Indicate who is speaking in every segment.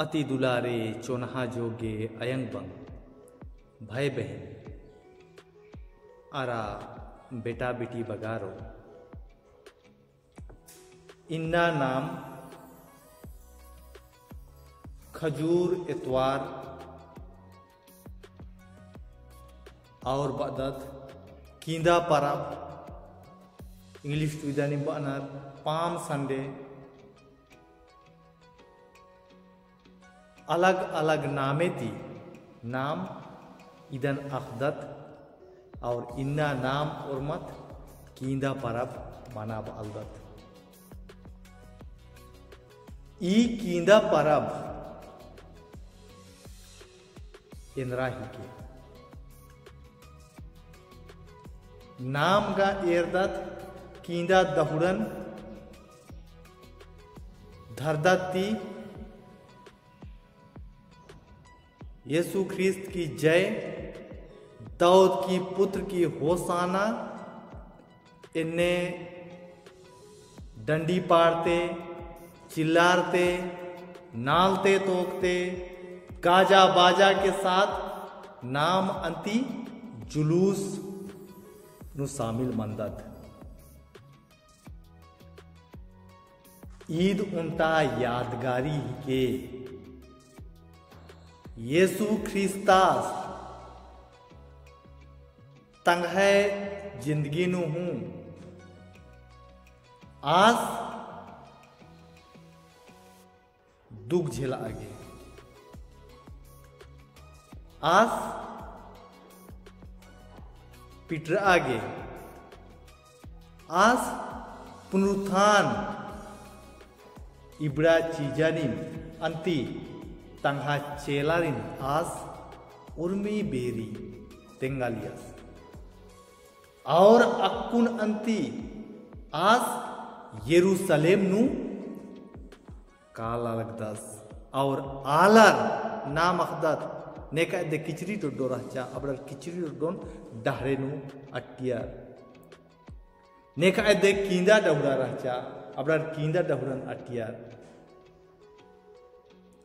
Speaker 1: अति दुलारे चोनहा जोगे अयंग बंग भाई बहन आरा बेटा बेटी बगारो इन्ना नाम खजूर इतवार और बदत कींदा परब इंग्लिश विदानी बनर पाम संडे अलग अलग नामे थी नाम इदन अखदत और इन्ना नाम और मत कींदा परब मना बलदत ई कींदा परब इंद्रा ही के नाम गा एरदत कींदा दहुड़न धरदत्ती यीशु ख्रिस्त की जय दाऊद की पुत्र की होसाना इन्हें डंडी पाड़ते चिल्लाते नालते तोकते गाजा बाजा के साथ नाम अंति जुलूस नु शामिल मंदत ईद उनता यादगारी के यीशु ख्रिस्तास तंग है जिंदगी नु हूं आस दुख झेला आगे आस पिटर आगे आस पुनरुत्थान इब्रा चीजानिन अंति तंहा चेलारिन आस उर्मी बेरी तेंगालियास और अक्कुन अंति आस यरूशलेम नु कालालगदस और आलर नाम अखदत नेका दे किचरी टोडो रहचा अबडर किचरी टोडोन डहरेनु अट्टियार नेका दे कींदा डहुरा रहचा अबडर कींदा डहुरन अट्टियार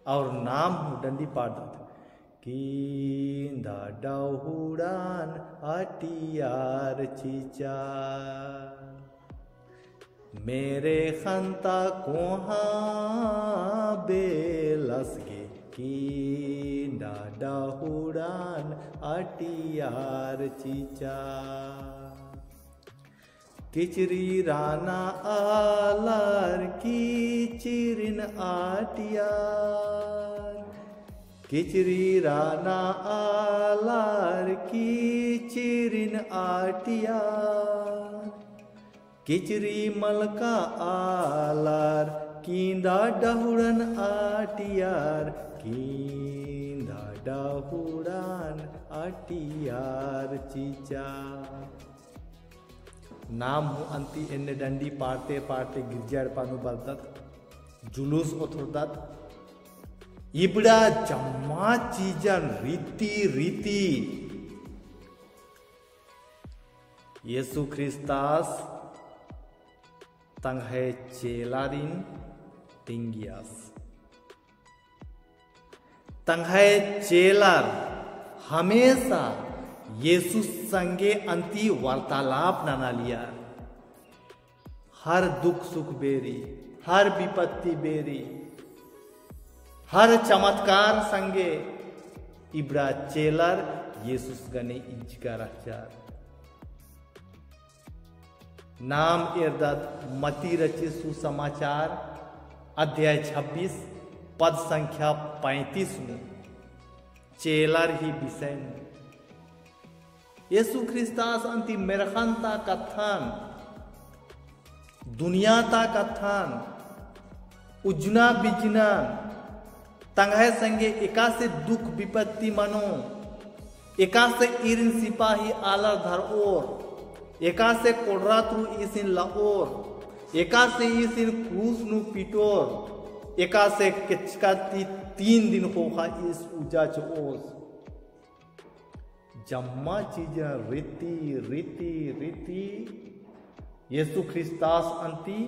Speaker 1: और नाम डंडी पाड़त कींदा डहुरान अट्टियार चीचा मेरे खंता कोहा बेलसगे कींदा डहुरान अटियार चीचा किचरी राना आलार किचिरिन आटियार किचरी राना आलार किचिरिन आटियार किचरी मलका आलार कींदा डहुरन आटियार कींदा डहुरन आटियार चीचा नाम हु अंति एने डंडी पाड़ते पाड़ते गिरजार पानु बलदत जुलूस ओथुरदत इबड़ा जम्मा चीजन रीति रीति यीशु ख्रिस्तास तंग है चेलारिन तिंगियास तंग है चेलार हमेशा यीशु संगे अंति वार्तालाप नाना लिया हर दुख सुख बेरी हर विपत्ति बेरी हर चमत्कार संगे इब्रा चेलर यीशु गने इज्जका रचार नाम एरदत मती रचे सुसमाचार अध्याय 26 पद संख्या 35 में चेलर ही विषय में यीशु ख्रिस्तास अंति मेरखंता कथान दुनिया ता कथान उजना बिजना तंगह संगे एका से दुख विपत्ति मनो एका से इरिन सिपाही आलर धर और एका से कोडरा तु इसिन लाओर एका से इसिन क्रूस नु पिटोर एका से किचकाती 3 दिन होगा इस उजा चोस जम्मा चीजें रीति रीति रीति यीशु ख्रिस्तास अंति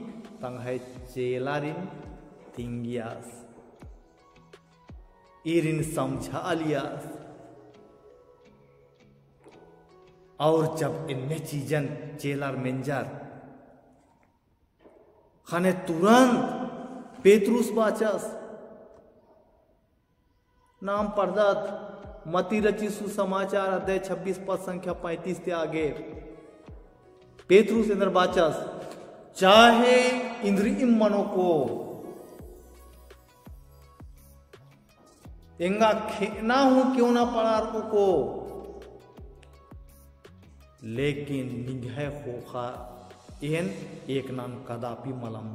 Speaker 1: तंग है चेलारिन तिंगियास इरिन समझा लिया। और जब इनने चीजन चेलार मेंजार खाने तुरंत पेतरुस बाचस नाम पढ़दत मती रची सुसमाचार अध्याय 26 पद संख्या 35 से आगे पेतरुस इंद्र बाचस चाहे इंद्रियम मनो को इंगा खेना हूं क्यों ना पड़ा को, लेकिन निंगह होखा एन एक नाम कदापि मलम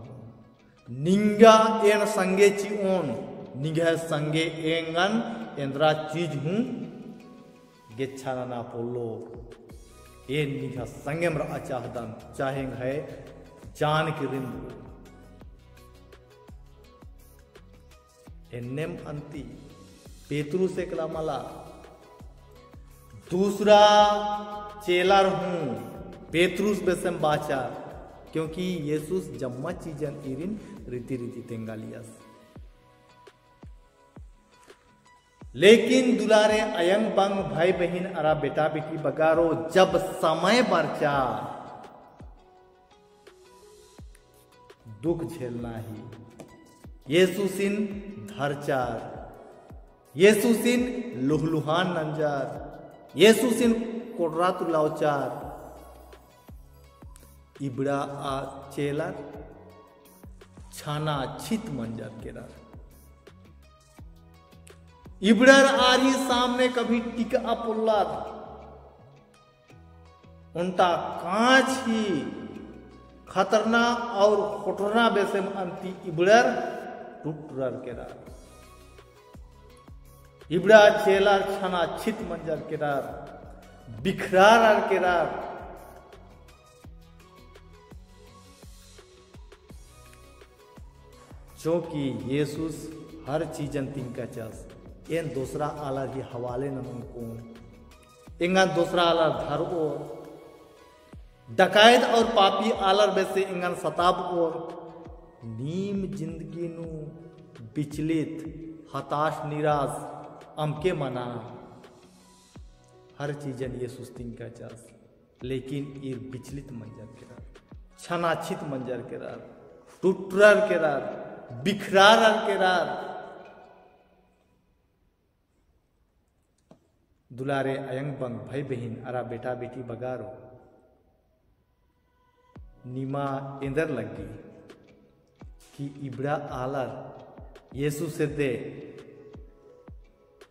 Speaker 1: निंगा एन संगे चिओन निंगह संगे एंगन इंद्रा चीज हूं गेच्छा ना पोलो ए निंगह संगे मर अचाहदन चाहे है जान के रिंद एन्नेम अंती पेतरुस एकला मला दूसरा चेलार हूं पेतरुस बेसम बाचार, क्योंकि येसुस जम्मा चीजन इरिन रीति रीति तेंगालियास। लेकिन दुलारे अयंग बंग भाई बहन अरा बेटा बेटी बगारो जब समय बरचा दुख झेलना ही येसुसिन धरचार, येसुसिन लुहलुहान नंजार, येसुसिन कोडरातु लावचार इबड़ा आ चेलार छाना छित मंजर केरा इबड़र आरी सामने कभी टिका पुल्ला उनटा कांच ही खतरना और कोटरना बेसम अंति इबड़र टूटरर केरा इबड़ा चेलार छाना छित मंजर केरार बिखरार केरार क्योंकि येसुस हर चीजन तिनका चस एन दूसरा आला की हवाले नमन को इंगा दूसरा आला धर और डकायत और पापी आलर वैसे इंगन सताब और नीम जिंदगी नु विचलित हताश निराश अमके मना हर चीजन ये सुस्तिंग का चास, लेकिन ये विचलित मंजर केरा छनाछित मंजर केरा टूटरर केरा बिखरार केरार दुलारे अयंग बंग भाई बहन अरा बेटा बेटी बगारो नीमा इंदर लगी कि इबड़ा आलर येसु से दे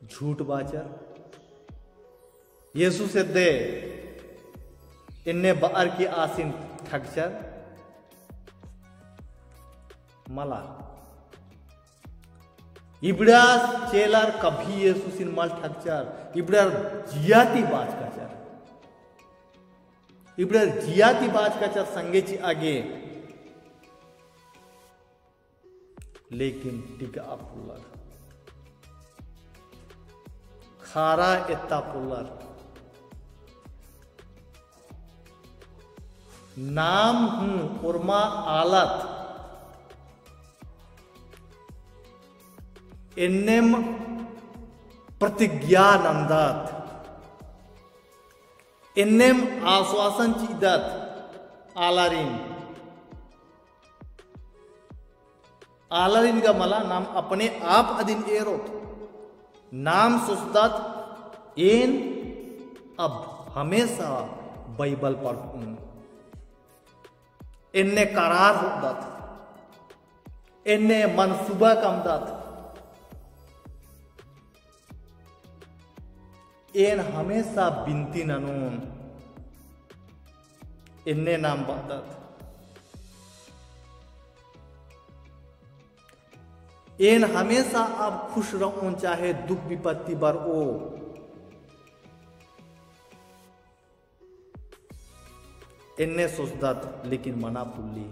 Speaker 1: झूठ बाचर येसु से दे इन्ने बार की आसिन ठगचर मला इबड़ा चेलार कभी येसु सिन मल ठगचर इबड़ा जियाती बाज का चर इबड़ा जियाती बाज का चर संगेची आगे, लेकिन टिका पुल्लर खारा एत्ता पुल्लर नाम हूं उर्मा आलत इन्नेम प्रतिज्ञा नंदत इन्नेम आश्वासन चीदत आलारिन का मला नाम अपने आप अधीन एरोत नाम सुस्दत एन अब हमेशा बाइबल पर इन्ने करार होदत इन्ने मनसूबा कमदत एन हमेशा बिनती ननून इन्ने नाम बदत एन हमेशा आप खुश रहो चाहे दुख विपत्ति बर ओ इन्ने सोचदत लेकिन मना पुल्ली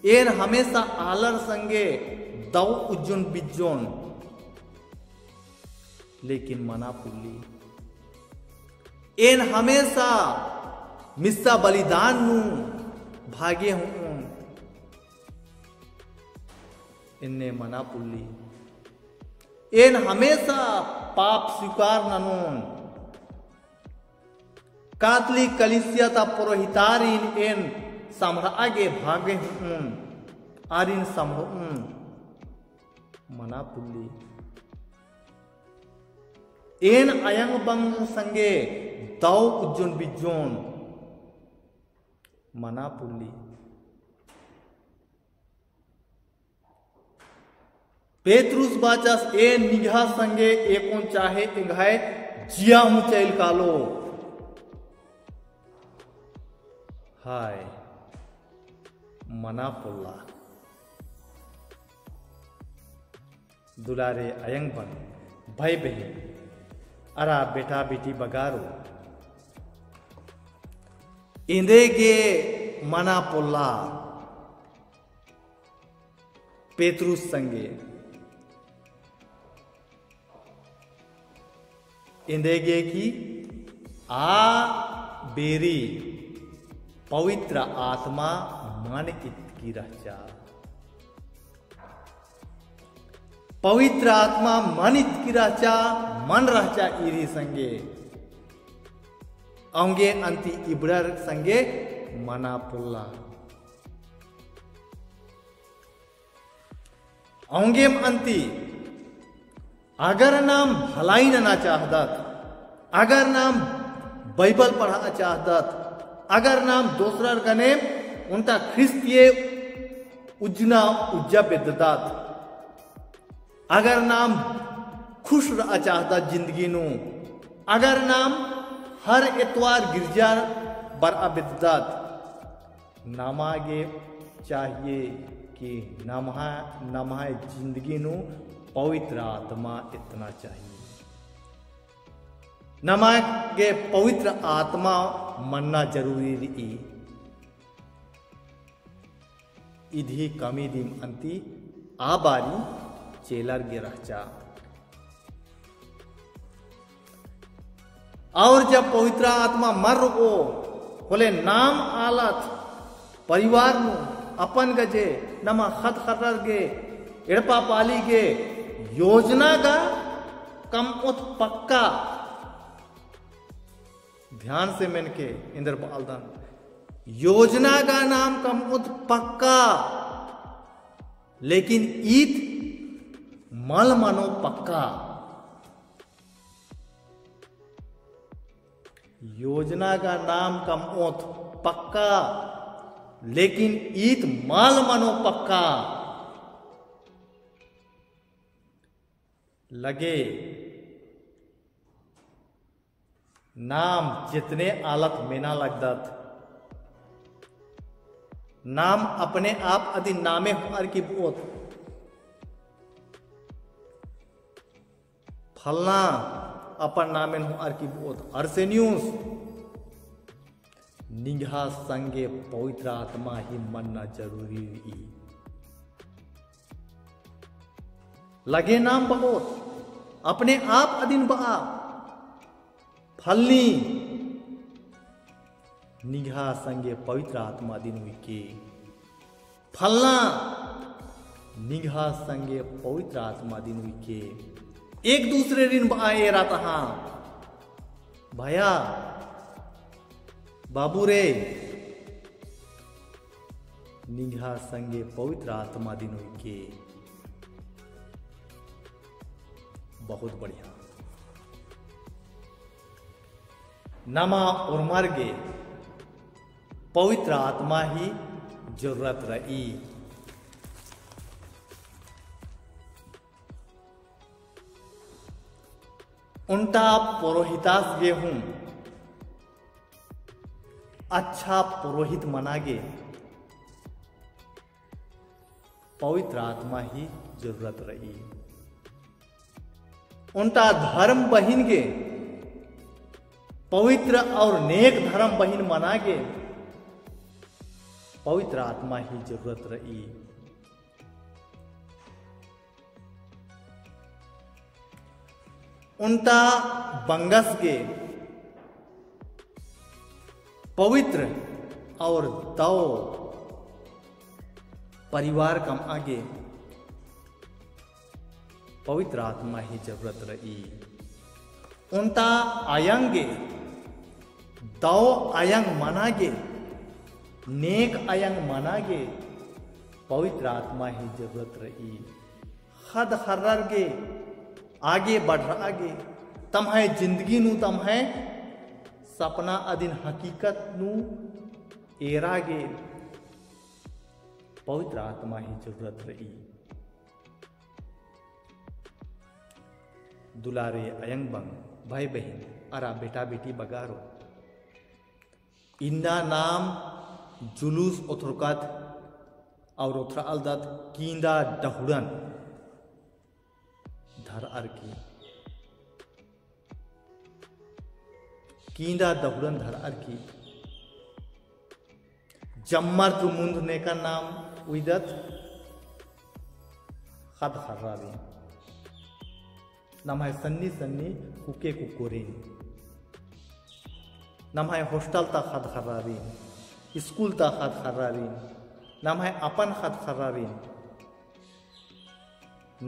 Speaker 1: एन हमेशा आलर संगे दव उज्जोन बिज्जोन लेकिन मना पुल्ली एन हमेशा मिस्सा बलिदान नु भागे हूं इन्ने मना पुल्ली एन हमेशा पाप स्वीकार ननून कातली कलिसियता पुरोहितारिन एन समरा आगे भागे हूं आरिन समरूं मना पुल्ली एन अयंग बंग संगे दाव उज्जोन बिज्जोन मना पुल्ली पेत्रुस बाचस ए निघा संगे एकोन चाहे इंघाय जिया मुचैल कालो हाय मना पुल्ला दुलारे अयंग बन भाई बहन अरा बेटा बेटी बगारो इंदेगे मना पुल्ला पेत्रुस संगे इंदेगे की आ बेरी पवित्र आत्मा मन इतकी रहचा पवित्र आत्मा मन इतकी रहचा मन रहचा इरी संगे अंगे अंति इबड़र संगे मना पुल्ला अंगेम अंति अगर नाम भलाई ना चाहदत अगर नाम बाइबल पढ़ा चाहदत अगर नाम दूसरा गने उनका ख्रिस्तीय उजना उज्जा बेददात अगर नाम खुश रहा चाहता जिंदगी नु अगर नाम हर इतवार गिरजा बर बेददात नामागे चाहिए कि नमाय जिंदगी नु पवित्र आत्मा इतना चाहिए नमागे पवित्र आत्मा मनना जरूरी रही इधी कमी दिम अंति आ बारी चेलर गे रहचा और जब पवित्र आत्मा मर ओ बोले नाम आलत परिवार नु अपन गजे नमा खत खतर गे एड़पा पाली गे योजना का कम उत पक्का ध्यान से मैंने के इंद्र बालदान योजना का नाम कम उत पक्का लेकिन ईद मल मानो पक्का योजना का नाम कम उत पक्का लेकिन ईद माल मानो पक्का लगे नाम जितने आलत में ना लगदत नाम अपने आप अति नामे हर की बोत फलना अपन नामे हर की बोत अर्सेन्यूस निघा संगे पवित्र आत्मा ही मनना जरूरी रही लगे नाम बहुत अपने आप अधीन बा फलनी निघा संगे पवित्र आत्मा दिन के फलना निघा संगे पवित्र आत्मा दिन के एक दूसरे ऋण बाए रहा भया बाबू रे निघा संगे पवित्र आत्मा दिन के बहुत बढ़िया नमा और मर गे पवित्र आत्मा ही जरूरत रही उनका पुरोहितास गे हूं अच्छा पुरोहित मना गे पवित्र आत्मा ही जरूरत रही उनका धर्म बहिन गे पवित्र और नेक धर्म बहिन मना गे पवित्र आत्मा ही जरूरत रही उनका बंगस गे पवित्र और दो परिवार कम आगे पवित्र आत्मा ही जरूरत रही। उनता आयंगे दाव आयंग मानागे, नेक आयंग मानागे, पवित्र आत्मा ही जरूरत रही। हद हर्रगे आगे बढ़ आगे तम्हे जिंदगी नू तम्हे सपना अदिन हकीकत नू एरागे, पवित्र आत्मा ही जरूरत रही। दुलारे अयंग बंग भाई बहन अरा बेटा बेटी बगारो इंदा नाम जुलूस उथरकत और उथरा अलदत कींदा डहुड़न धर अर की कींदा दहुड़न धर अर की जम्मर तु मुंद ने का नाम उइदत खद खर्रारी नम है सन्नी सन्नी कुके कुकोरीन नम है हॉस्टल ता खद खर्रारीन स्कूल ता खद खर्रारीन नम है अपन खद खर्रारीन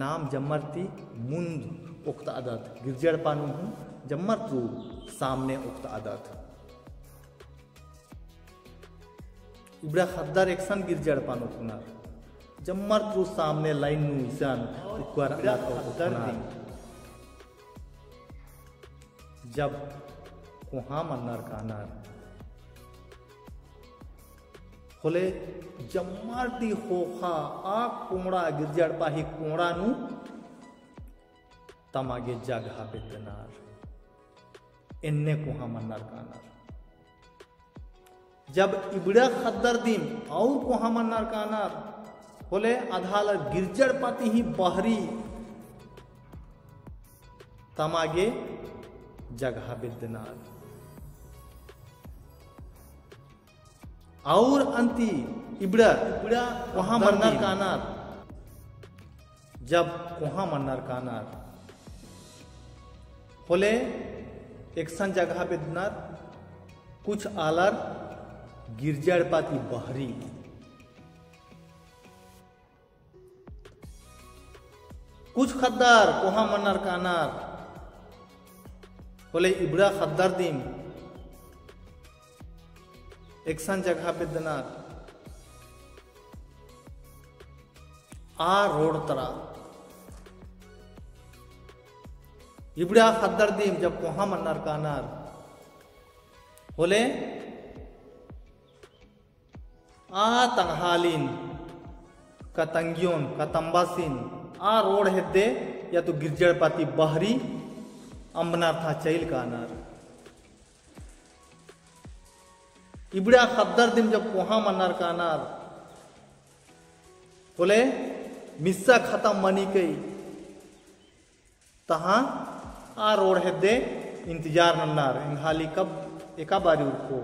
Speaker 1: नाम जम्मरती मुंद उक्त आदत गिरजड़ पानु हूँ जम्मर तू सामने उक्त आदत इब्रा खद्दार एक्शन गिरजड़ पानु कुनार जम्मर तू सामने लाइन नु ईसान उक्कर आदत उक्कर जब कुहा मन्नर कानार होले जम्मारती होखा आ कुमड़ा गिरजड़ पाही कुमड़ा नु तमागे जगह बेतनार इन्ने कुहा मन्नर कानार जब इबड़ा खद्दर दिन और कुहा मन्नर कानार होले आधाल गिरजड़ पाती ही बहरी तमागे जगह बेतनार और अंति इबड़ा वहां मन्नर कानार जब वहां मन्नर कानार होले एक सन जगह पे दिनार कुछ आलर गिरजड़ पाती बहरी कुछ खद्दार कोहा मन्नर कानार होले इबड़ा खद्दार दिन एक सन जगह पे दिनार आ रोड तरा इबड़ा खद्दर दीम जब कोहा मन्नर कानार होले आ तंगहालिन का तंगियोन का तंबासिन आ रोड हेदे या तो गिरजड़ पाती बहरी अंबनार था चैल कानार इबड़ा खद्दर दिन जब कोहा मन्नर कानार बोले मिस्सा खत्म मनी कई तहा आ रोड हेदे इंतजार नन्नार इंघाली कब एका बारी उठो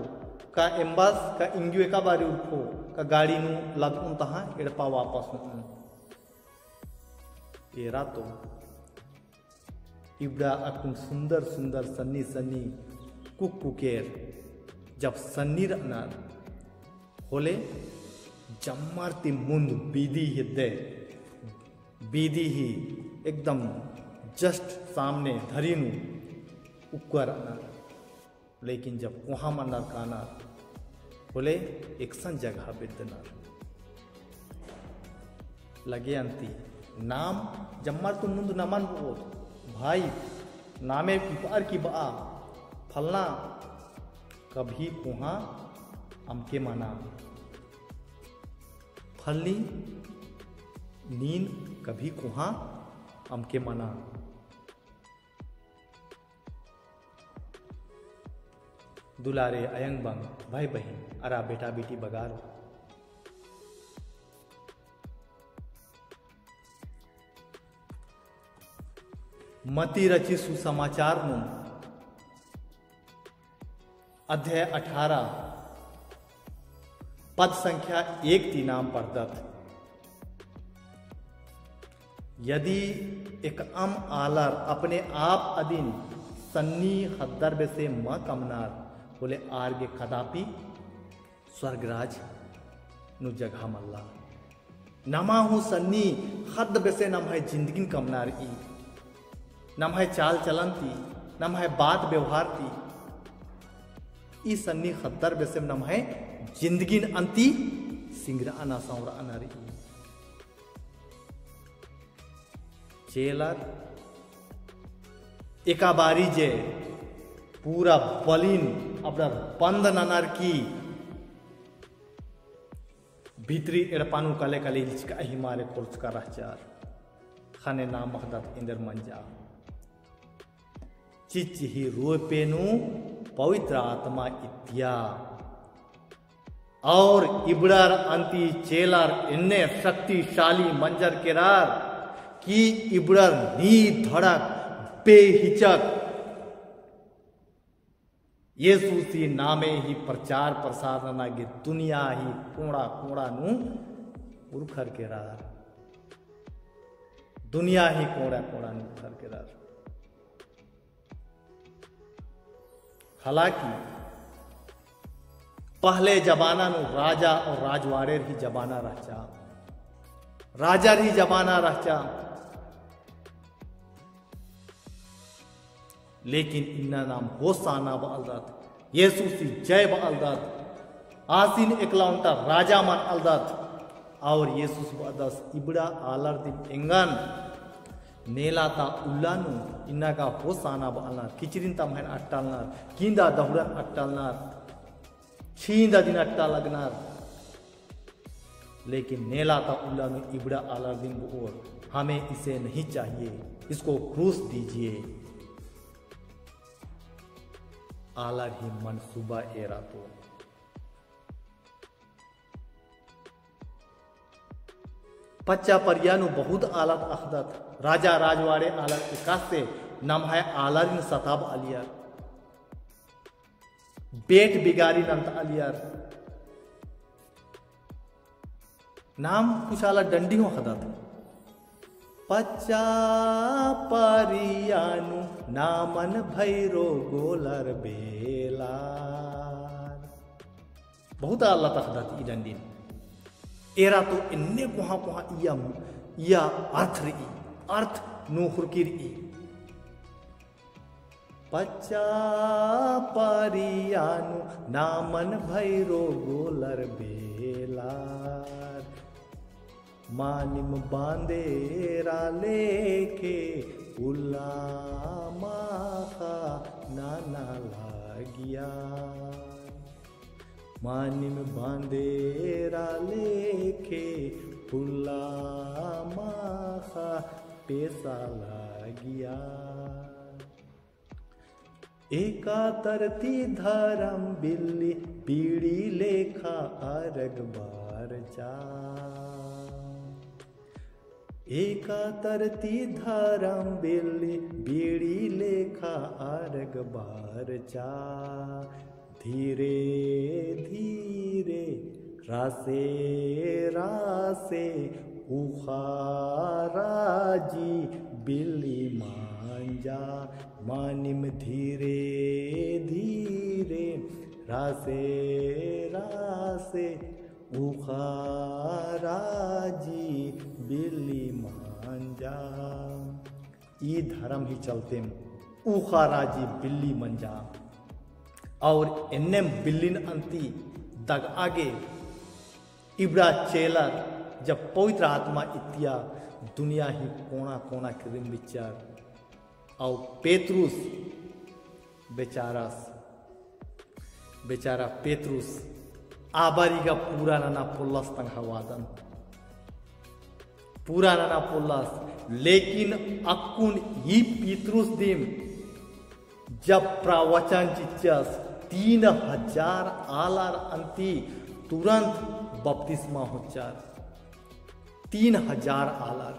Speaker 1: का एम्बस का इंग्यू एका बारी उठो का गाड़ी नु लदउन तहा एड़पा वापस नु एरा तो इबड़ा अकुन सुंदर सुंदर सन्नी सन्नी कुक कुकेर जब सन्नी रनार होले जम्मारती मुंद बीदी हिद्दे बीदी ही एकदम जस्ट सामने धरीनु उक्कर अनार लेकिन जब वहां मन्नर कानार बोले एक सन जगह बिदनार लगे अंती नाम जम्मर तुम मुंद नमन बोल भाई नामे पिपार की बा फलना कभी कुहा अमके माना फलनी नींद कभी कुहा अमके मना दुलारे अयंग बंग भाई बहन अरा बेटा बेटी बगारो मति रची सुसमाचार नु अध्याय 18 पद संख्या 1 ती नाम पढ़दत यदि एक अम आलर अपने आप अधीन सन्नी हद्दर से म कमनार बोले आर्गे कदापि स्वर्गराज नु जगह मल्ला नमाहु सन्नी खद बेसे नमहे जिंदगी कमनार ई नमहे चाल चलन ती नमहे बात व्यवहार ती ई सन्नी खद्दर बेसे नमहे जिंदगी अंती सिंगरा अना सांवरा अनारी चेलर एका बारी जे पूरा बलिन अपना बंद ननर की भीतरी एड़पानु कले कले हिचका हिमारे कोर्स का रहचार खाने नाम महदत इंदर मंजा चिच ही रोपेनु पवित्र आत्मा इत्या और इबड़ार अंति चेलार इन्ने शक्तिशाली मंजर केरार की इबड़ार नी धड़क बेहिचक येसु सी नामे ही प्रचार प्रसार नागे दुनिया ही कोड़ा कोड़ा नु उरखर केरार दुनिया ही कोड़ा कोड़ा नु उरखर केरार हालांकि पहले जमाना नु राजा और राजवाड़े ही जमाना रहचा राजा ही जमाना रहचा लेकिन इन्ना नाम होसाना बअलदत येसु सी जय बअलदत आसीन एकलाउंटा राजा मान अलदत और येसुस बदस इबड़ा आलर दिन एंगन नेलाता उल्लानु इन्ना का होसाना बअलना किचरिन तमहन अट्टालना किंदा दहुरन अट्टालना छींदा दिन अट्टा लगनार लेकिन नेलाता उल्लानु इबड़ा आलर दिन और हमें इसे नहीं चाहिए इसको क्रूस दीजिए आलर ही मनसूबा एरा तो पच्चा परियानु बहुत आलत अखदत राजा राजवाड़े आलर इकास से नाम है आलर इन सताब अलियर बेट बिगारी नंत अलियर नाम कुछ आला डंडी हो खदत पच्चा परियानु नामन भैरो गोलर बेलार बहुत अल्लाह तखदत ई डंडीन एरा तो इन्ने कुहा कुहा या अर्थ नूखुरकिर ई पच्चा परियानु नामन भैरो गोलर बेलार मानिम बांदेरा लेके उल्ला माखा नाना लागिया मानिम बांदेरा लेके उल्ला माखा पेसा लागिया एका तरती धरम बिल्ली पीड़ी लेखा अरग बार जा एका तरती धरम बिल्ली बीड़ी लेखा अर्ग बार चा धीरे धीरे रासे रासे उखाराजी बिल्ली मांजा मानिम धीरे धीरे रासे रासे उखाराजी बिल्ली मांजा ई धर्म ही चलते उखाराजी बिल्ली मंजा और इन्ने बिल्लिन अंती दग आगे इब्रा चेलर जब पवित्र आत्मा इत्या दुनिया ही कोना कोना के विचार और पेतरुस बेचारा पेतरुस आबारी का पूरा नाना पुल्लस तंग हवादन पूरा नाना पुल्लस लेकिन अक्कुन ही पेतरुस दिम जब प्रवचन चिच्चस 3000 आलार अंती तुरंत बपतिस्मा होचार 3000 आलार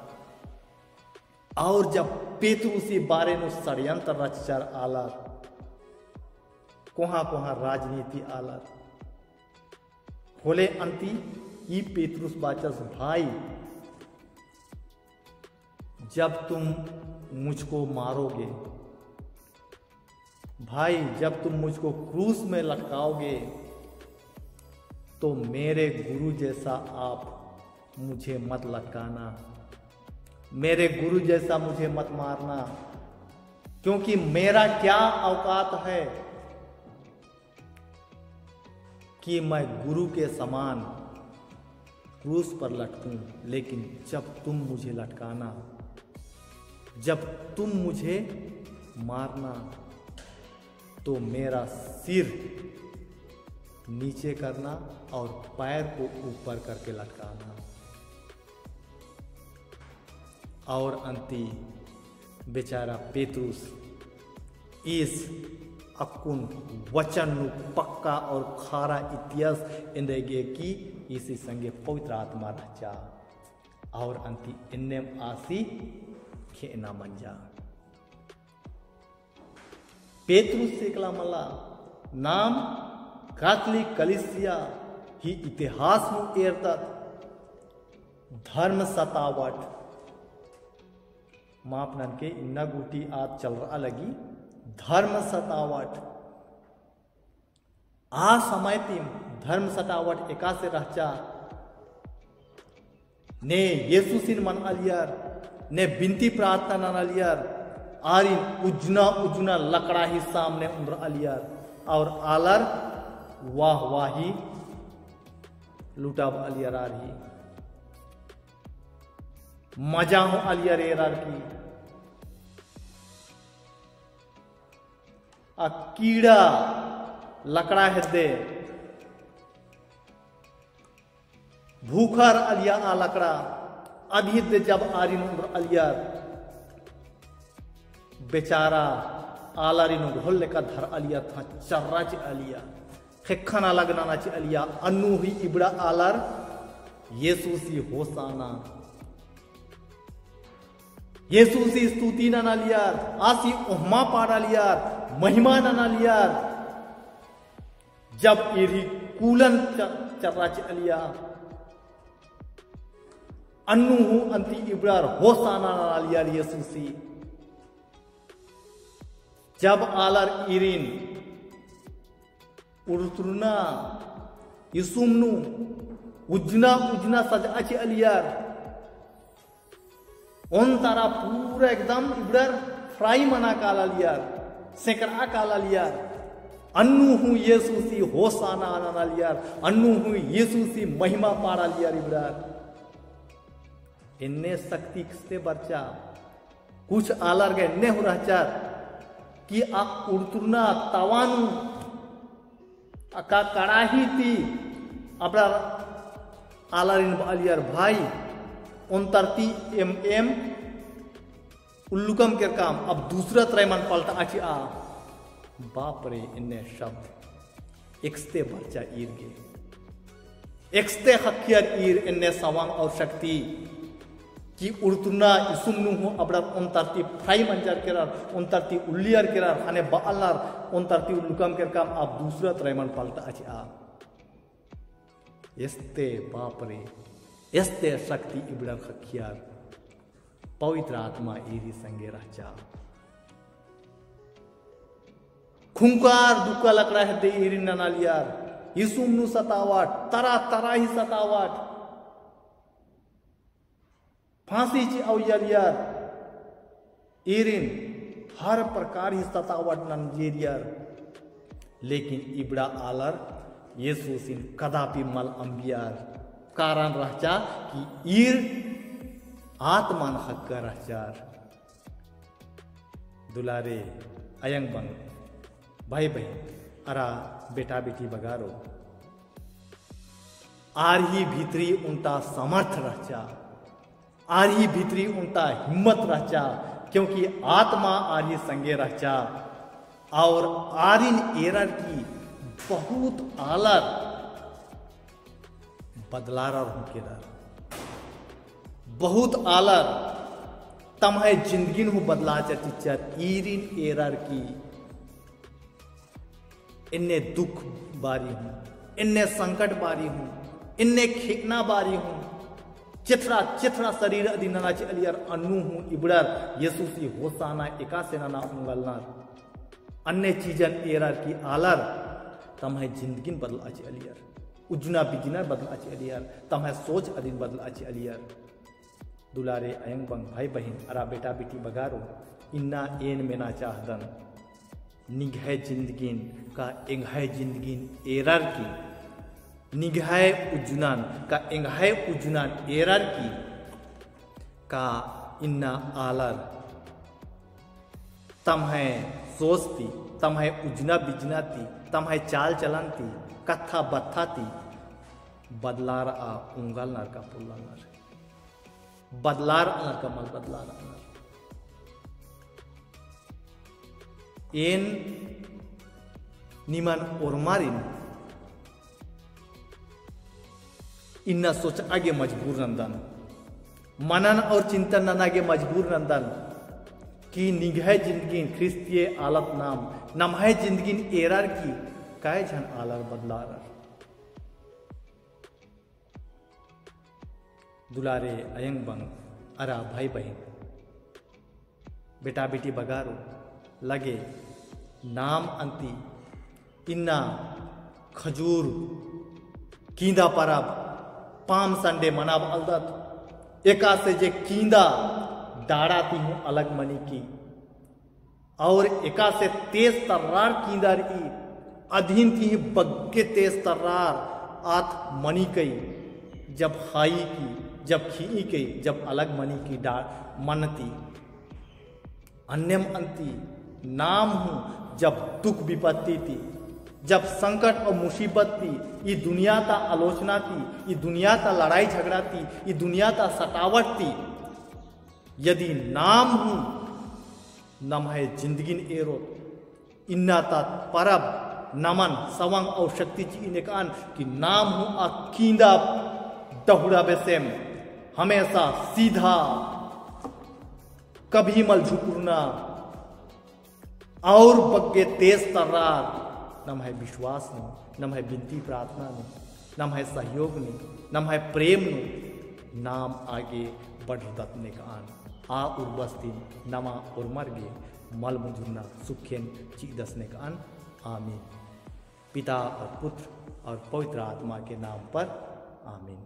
Speaker 1: और जब पेतरुसी बारे नु षड्यंत्र रचचार आलार कोहा कोहा राजनीति आलार होले अंती ई पेतरुस बाचस भाई जब तुम मुझको मारोगे भाई जब तुम मुझको क्रूस में लटकाओगे तो मेरे गुरु जैसा आप मुझे मत लटकाना, मेरे गुरु जैसा मुझे मत मारना, क्योंकि मेरा क्या औकात है कि मैं गुरु के समान क्रूस पर लटकूं। लेकिन जब तुम मुझे लटकाना, जब तुम मुझे मारना, तो मेरा सिर नीचे करना और पैर को ऊपर करके लटकाना। और अंती बेचारा पेतरुस इस अकुन वचन पक्का और खारा इतिहास इंदे की इसी संगे पवित्र आत्मा रचा और अंति इन्नेम आसी खेना मंजा पेतरुस सेकला मला नाम कैथलिक कलिसिया ही इतिहास में एरतात धर्म सतावट मापनन के इन्ना गुटी आज चल रहा लगी धर्म सतावट आ समय तीम धर्म सतावट एका से रहचा ने येसुसिन मन अलियर ने बिनती प्रार्थना न अलियर आरी उजना उजना लकड़ा ही सामने उम्र अलियर और आलर वाह वाही लुटाब अलियर आ रही मजा हो अलियर एरार की आ कीड़ा लकड़ा हृदय भूखर अलिया आ लकड़ा अधिद जब आरिन उम्र अलियर बेचारा आलारिन घोल का धर अलिया था चर्रा च अलिया खेखाना लगना च अलिया अन्नू ही इबड़ा आलर येसुसी होसाना येसुसी स्तुति ना लियार आसी ओहमा पाड़ा लियार महिमा ना लियार जब इरी कूलन चर्रा च अलिया अन्नू हूं अंति इबड़ार होसाना ना लियार येसुसी जब आलर इरिन उड़तुरना इसुमनु उजना उजना सजाचे अलियार उन तारा पूरा एकदम इबड़र फ्राई मना काला लियार सेकरा काला लियार अन्नू हूं येसुसी होसाना आना लियार अन्नू हूं येसुसी महिमा पाड़ा लियार इबड़र इन्ने शक्ति किसते बच्चा कुछ आलर गए ने हो रहा कि आ उड़तुरना तवानु अका कड़ाही थी अपना आलारिन अलियार भाई उन तरती एम उल्लुकम के काम अब दूसरा त्रैमन पलटा आची आ बाप रे इन्ने शब्द एक्सते बच्चा ईर गे एक्सते हकियर ईर इन्ने सवांग और शक्ति कि उड़तुना इसुमनु हो अपना उन तरती फ्राई मंजर केरार उन तरती उल्लियर केरार हने बालनार उन तरती उल्लुकम के काम अब दूसरा त्रैमन पलटा आची आ एस्ते बाप रे एस्ते शक्ति इबड़ा खखियार पवित्र आत्मा ईरी संगे रचा खुंकार दुक्का लकड़ा है दे ईरी ननालियार यीशुनु सतावट तरा तरा ही सतावट फांसी ची अवयलियार ईरिन हर प्रकार ही सतावट नंजेरियर लेकिन इबड़ा आलर येसुसिन कदापि मल अंबियार कारण रहचा कि ईर आत्मान हक रहचार दुलारे अयंग बंग भाई बहन अरा बेटा बेटी बगारो आर ही भीतरी उनता समर्थ रहचा आर ही भीतरी उनता हिम्मत रहचा क्योंकि आत्मा आर ही संगे रहचा और आरिन एरर की बहुत आलर बदलारा केदार बहुत आलर तमहे जिंदगी हूं बदला चर ईरिन एरर की इन्ने दुख बारी हूं इन्ने संकट बारी हूं इन्ने खेकना बारी हूं चिथरा चिथरा शरीर अधीना अलियर अन्नू हूं इबड़र येसुसी होसाना एका से ना उंगलनार अन्य चीजन एरर की आलर तमहे जिंदगी बदला अलियर उजुना बिगिनर बदल अच्छी अलियर तमहे सोच अदिन बदल अच्छी अलियर दुलारे अयंग बंग भाई बहन अरा बेटा बेटी बगारो इन्ना एन में ना चाहदन निगह जिंदगीन का एंगह जिंदगीन एरर की निगह उजुनान का एंगह उजुनान एरर की का इन्ना आलर तमहे सोचती तमहे उजना बिजनाती तमहे चाल चलनती कथा बत्थाती बदलार आ उंगल नर का पुल्ला नर बदलार नर का मल बदलार नर एन निमन ओरमारिन इन्ना सोच आगे मजबूर नंदन मनन और चिंतन नन आगे मजबूर नंदन कि निगह जिंदगी ख्रिस्तीय आलत नाम नमहे जिंदगी एरर की काय झन आलर बदलार दुलारे अयंग बंग अरा भाई बहन बेटा बेटी बगारो लगे नाम अंती इन्ना खजूर कींदा परब पाम संडे मनाब अलदत एका से जे कींदा डाड़ाती हूँ अलग मनी की और एका से तेज तर्रार कींदार ई अधीन थी बग्गे तेज तर्रार आत मनी कई जब हाई की जब खी कई जब अलग मनी की डाड़ मनती अन्यम अंती नाम हूं जब दुख विपत्ति थी जब संकट और मुसीबत थी ये दुनिया ता आलोचना थी ये दुनिया ता लड़ाई झगड़ा थी ये दुनिया ता सतावट थी यदि नाम हूं नमहे जिंदगी एरो इन्ना ता परब नमन सवंग और शक्ति ची इनेकान कि नाम हूं अकींदा दहुड़ा बेसेम हमेशा सीधा कभी मल झुकुरना और बग्गे तेज तर्रार नम है विश्वास नो नम है विनती प्रार्थना नो नम है सहयोग नो नम है प्रेम नो नाम आगे बढ़ दतने का आन आ उर्वस्ती नमा और मर गे मल मुजुरना सुखेन ची दसने का आन आमीन पिता और पुत्र और पवित्र आत्मा के नाम पर आमीन।